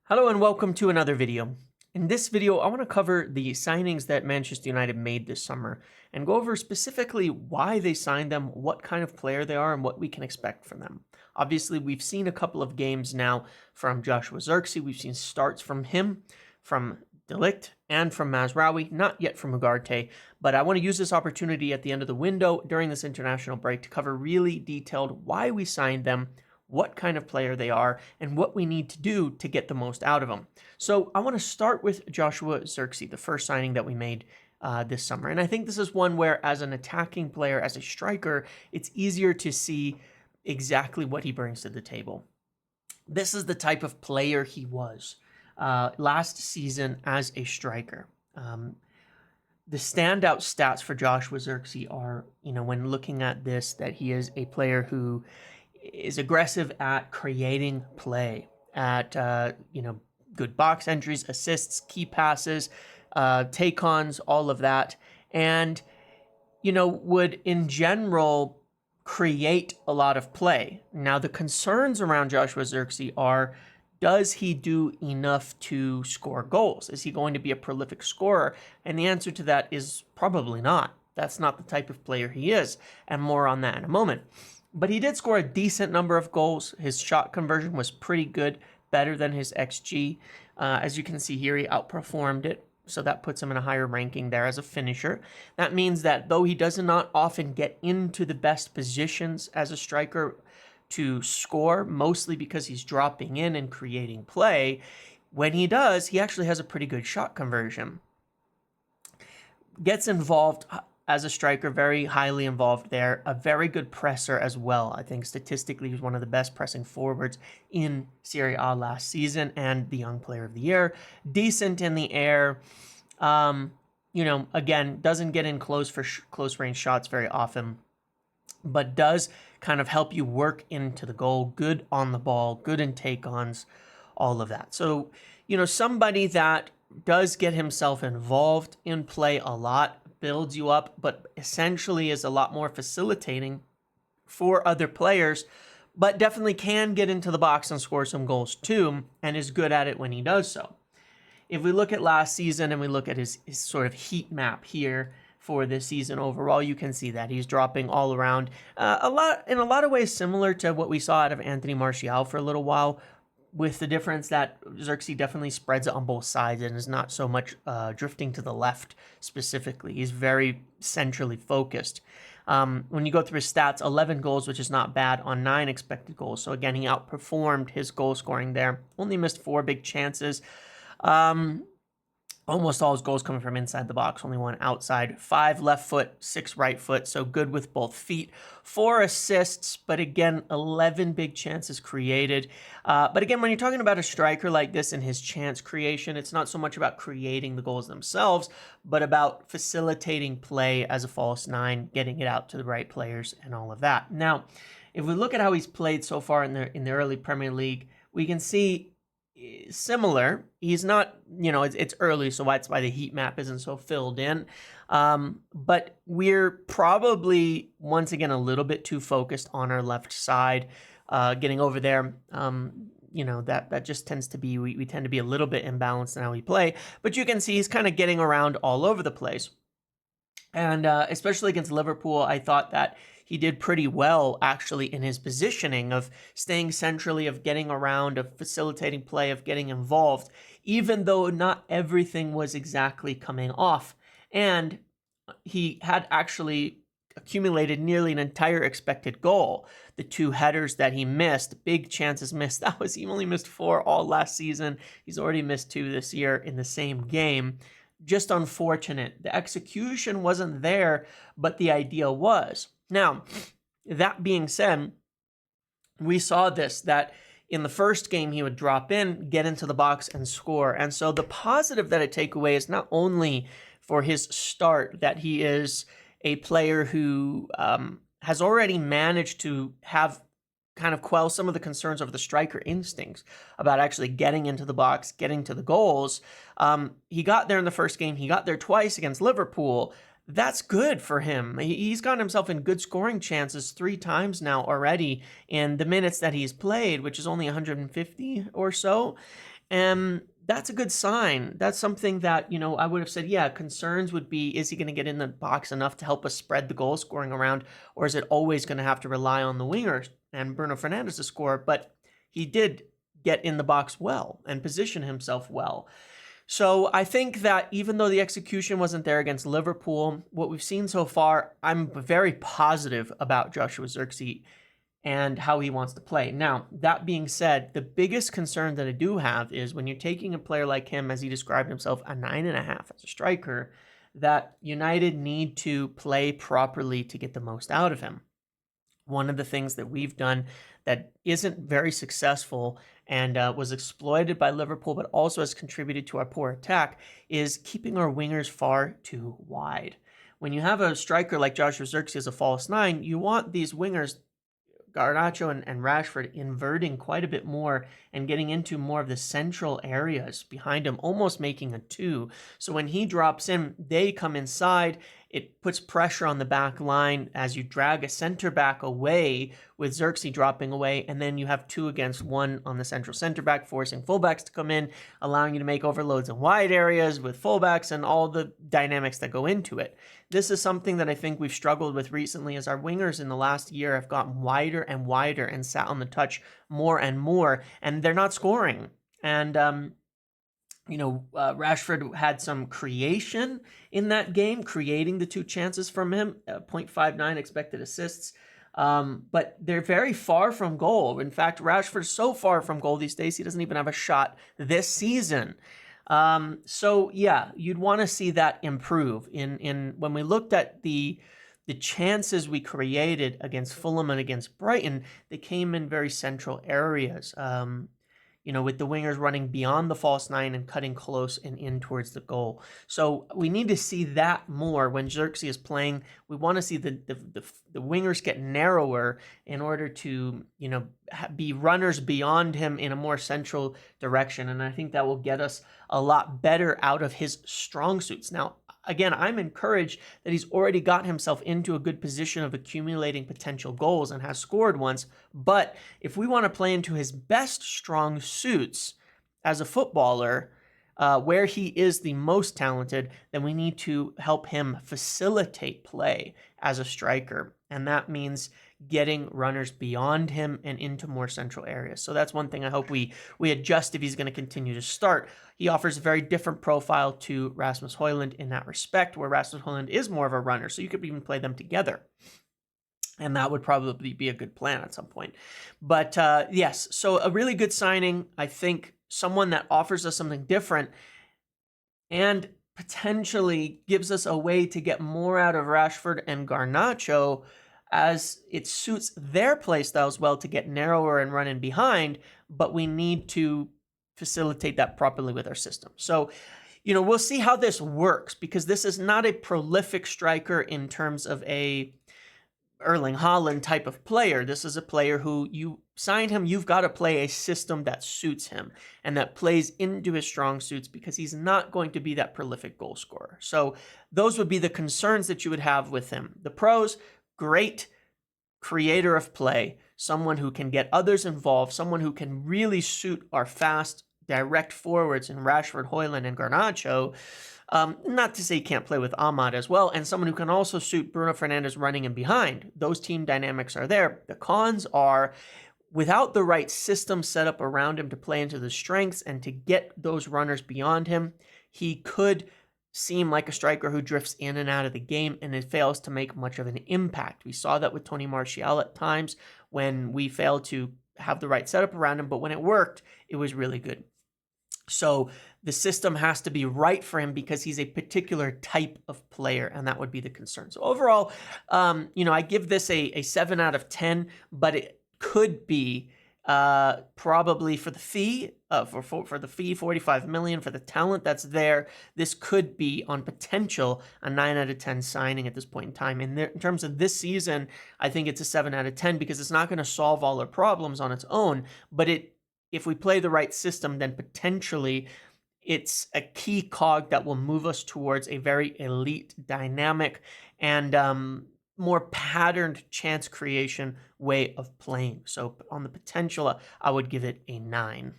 Hello and welcome to another video. In this video, I want to cover the signings that Manchester United made this summer and go over specifically why they signed them, what kind of player they are, and what we can expect from them. Obviously, we've seen a couple of games now from Joshua Zirkzee. We've seen starts from him, from De Ligt, and from Mazraoui, not yet from Ugarte, but I want to use this opportunity at the end of the window during this international break to cover really detailed why we signed them, what kind of player they are, and what we need to do to get the most out of them. So I want to start with Joshua Zirkzee, the first signing that we made this summer. And I think this is one where, as an attacking player, as a striker, it's easier to see exactly what he brings to the table. This is the type of player he was last season as a striker. The standout stats for Joshua Zirkzee are, when looking at this, that he is a player who is aggressive at creating play, at good box entries, assists, key passes, take-ons, all of that, and would in general create a lot of play. Now, the concerns around Joshua Zirkzee are: does he do enough to score goals? Is he going to be a prolific scorer? And the answer to that is probably not. That's not the type of player he is, and more on that in a moment. But he did score a decent number of goals. His shot conversion was pretty good, better than his XG. As you can see here, he outperformed it, so that puts him in a higher ranking there as a finisher. That means that though he does not often get into the best positions as a striker to score, mostly because he's dropping in and creating play, when he does, he actually has a pretty good shot conversion. Gets involved as a striker, very highly involved there. A very good presser as well. I think statistically, he was one of the best pressing forwards in Serie A last season and the Young Player of the Year. Decent in the air. Again, doesn't get in close for close range shots very often, but does kind of help you work into the goal. Good on the ball, good in take-ons, all of that. So, somebody that does get himself involved in play a lot, builds you up, but essentially is a lot more facilitating for other players, but definitely can get into the box and score some goals too, and is good at it when he does so. If we look at last season and we look at his sort of heat map here for this season overall, you can see that he's dropping all around, in a lot of ways similar to what we saw out of Anthony Martial for a little while, with the difference that Zirkzee definitely spreads it on both sides and is not so much drifting to the left specifically. He's very centrally focused. When you go through his stats, 11 goals, which is not bad, on 9 expected goals. So again, he outperformed his goal scoring there. Only missed 4 big chances. Almost all his goals coming from inside the box, only 1 outside. 5 left foot, 6 right foot, so good with both feet. 4 assists, but again, 11 big chances created. But again, when you're talking about a striker like this and his chance creation, it's not so much about creating the goals themselves, but about facilitating play as a false 9, getting it out to the right players and all of that. Now, if we look at how he's played so far in the early Premier League, we can see similar. He's not, it's early, so that's why the heat map isn't so filled in. But we're probably, once again, a little bit too focused on our left side, getting over there. That just tends to be, we tend to be a little bit imbalanced in how we play. But you can see he's kind of getting around all over the place. And especially against Liverpool, I thought that he did pretty well, actually, in his positioning of staying centrally, of getting around, of facilitating play, of getting involved, even though not everything was exactly coming off. And he had actually accumulated nearly an entire expected goal. The 2 headers that he missed, big chances missed, he only missed 4 all last season. He's already missed 2 this year in the same game. Just unfortunate. The execution wasn't there, but the idea was. Now, that being said, we saw that in the first game he would drop in, get into the box, and score. And so the positive that I take away is not only for his start, that he is a player who has already managed to have kind of quell some of the concerns of the striker instincts about actually getting into the box, getting to the goals. He got there in the first game. He got there twice against Liverpool. That's good for him. He's gotten himself in good scoring chances 3 times now already in the minutes that he's played, which is only 150 or so. And that's a good sign. That's something that, I would have said, yeah, concerns would be, is he going to get in the box enough to help us spread the goal scoring around, or is it always going to have to rely on the wingers and Bruno Fernandes to score? But he did get in the box well and position himself well. So I think that even though the execution wasn't there against Liverpool, what we've seen so far, I'm very positive about Joshua Zirkzee and how he wants to play. Now, that being said, the biggest concern that I do have is when you're taking a player like him, as he described himself, a 9.5 as a striker, that United need to play properly to get the most out of him. One of the things that we've done that isn't very successful and was exploited by Liverpool, but also has contributed to our poor attack, is keeping our wingers far too wide. When you have a striker like Joshua Zirkzee as a false nine, you want these wingers, Garnacho and Rashford, inverting quite a bit more and getting into more of the central areas behind him, almost making a 2. So when he drops in, they come inside. It puts pressure on the back line as you drag a center back away with Zirkzee dropping away, and then you have 2 against 1 on the central center back, forcing fullbacks to come in, allowing you to make overloads in wide areas with fullbacks and all the dynamics that go into it. This is something that I think we've struggled with recently, as our wingers in the last year have gotten wider and wider and sat on the touch more and more, and they're not scoring. And Rashford had some creation in that game, creating the 2 chances from him, 0.59 expected assists. But they're very far from goal. In fact, Rashford's so far from goal these days, he doesn't even have a shot this season. So yeah, you'd want to see that improve. In when we looked at the chances we created against Fulham and against Brighton, they came in very central areas. With the wingers running beyond the false nine and cutting close and in towards the goal. So we need to see that more when Zirkzee is playing. We want to see the wingers get narrower in order to, be runners beyond him in a more central direction. And I think that will get us a lot better out of his strong suits. Now, again, I'm encouraged that he's already got himself into a good position of accumulating potential goals and has scored once. But if we want to play into his best strong suits as a footballer, where he is the most talented, then we need to help him facilitate play as a striker. And that means getting runners beyond him and into more central areas. So that's one thing I hope we adjust if he's going to continue to start. He offers a very different profile to Rasmus Højlund in that respect, where Rasmus Højlund is more of a runner. So you could even play them together. And that would probably be a good plan at some point. But yes, so a really good signing. I think someone that offers us something different and potentially gives us a way to get more out of Rashford and Garnacho, as it suits their play styles well to get narrower and run in behind, but we need to facilitate that properly with our system. So, we'll see how this works, because this is not a prolific striker in terms of a Erling Haaland type of player. This is a player who, you signed him, you've got to play a system that suits him and that plays into his strong suits, because he's not going to be that prolific goal scorer. So those would be the concerns that you would have with him. The pros: great creator of play, someone who can get others involved, someone who can really suit our fast, direct forwards in Rashford, Højlund, and Garnacho. Not to say he can't play with Ahmad as well, and someone who can also suit Bruno Fernandes running in behind. Those team dynamics are there. The cons are, without the right system set up around him to play into the strengths and to get those runners beyond him, he could seem like a striker who drifts in and out of the game and it fails to make much of an impact. We saw that with Tony Martial at times when we failed to have the right setup around him, but when it worked, it was really good. So the system has to be right for him, because he's a particular type of player, and that would be the concern. So overall, I give this a 7 out of 10, but it could be probably for the fee, for the fee, 45 million, for the talent that's there, this could be on potential a 9 out of 10 signing at this point in time. In terms of this season, I think it's a 7 out of 10, because it's not going to solve all our problems on its own, but if we play the right system, then potentially it's a key cog that will move us towards a very elite, dynamic, and more patterned chance creation way of playing. So on the potential, I would give it a 9.